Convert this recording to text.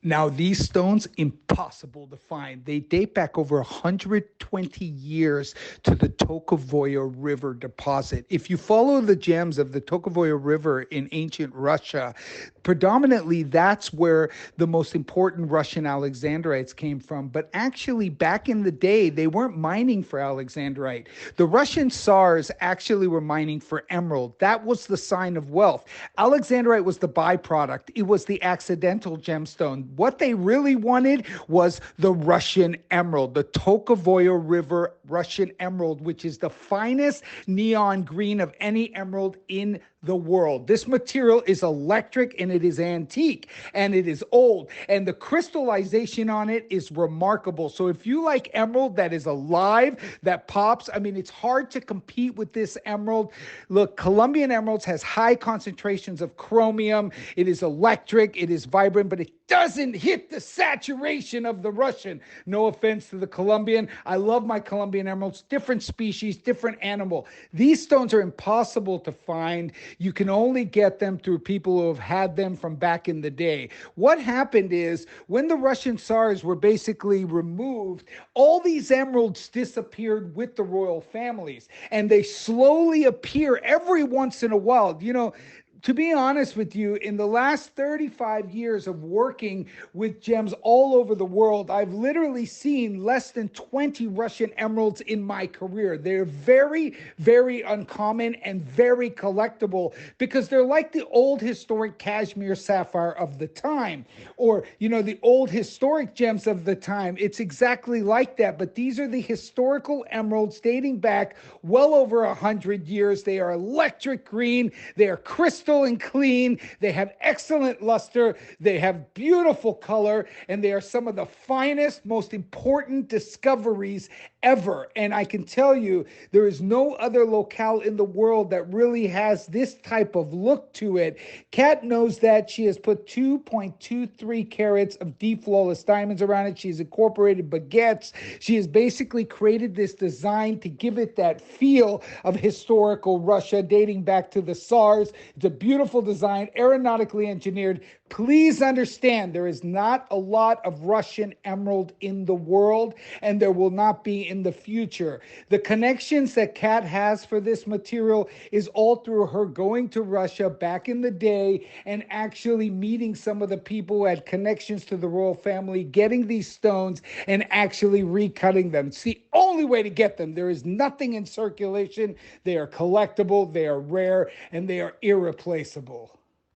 Now, these stones, impossible to find. They date back over 120 years to the Tokovoya River deposit. If you follow the gems of the Tokovoya River in ancient Russia, predominantly that's where the most important Russian Alexandrites came from. But actually, back in the day, they weren't mining for Alexandrite. The Russian Tsars actually were mining for emerald. That was the sign of wealth. Alexandrite was the byproduct, it was the accidental gemstone. What they really wanted was the Russian emerald, the Tokovoya River Russian emerald, which is the finest neon green of any emerald in the world. This material is electric and it is antique and it is old, and the crystallization on it is remarkable. So if you like emerald that is alive, that pops, I mean, it's hard to compete with this emerald. Look, Colombian emeralds has high concentrations of chromium. It is electric, it is vibrant, but it doesn't hit the saturation of the Russian. No offense to the Colombian. I love my Colombian emeralds, different species, different animal. These stones are impossible to find. You can only get them through people who have had them from back in the day. What happened is when the Russian Tsars were basically removed, all these emeralds disappeared with the royal families, and they slowly appear every once in a while. To be honest with you, in the last 35 years of working with gems all over the world, I've literally seen less than 20 Russian emeralds in my career. They're very, very uncommon and very collectible because they're like the old historic cashmere sapphire of the time, or, the old historic gems of the time. It's exactly like that, but these are the historical emeralds dating back well over 100 years. They are electric green. They are crystal and clean. They have excellent luster. They have beautiful color, and they are some of the finest, most important discoveries ever. And I can tell you, there is no other locale in the world that really has this type of look to it. Kat knows that. She has put 2.23 carats of deep flawless diamonds around it. She's incorporated baguettes. She has basically created this design to give it that feel of historical Russia dating back to the Tsars. It's a beautiful design, aeronautically engineered. Please understand, there is not a lot of Russian emerald in the world, and there will not be in the future. The connections that Kat has for this material is all through her going to Russia back in the day and actually meeting some of the people who had connections to the royal family, getting these stones and actually recutting them. It's the only way to get them. There is nothing in circulation. They are collectible, they are rare, and they are irreplaceable.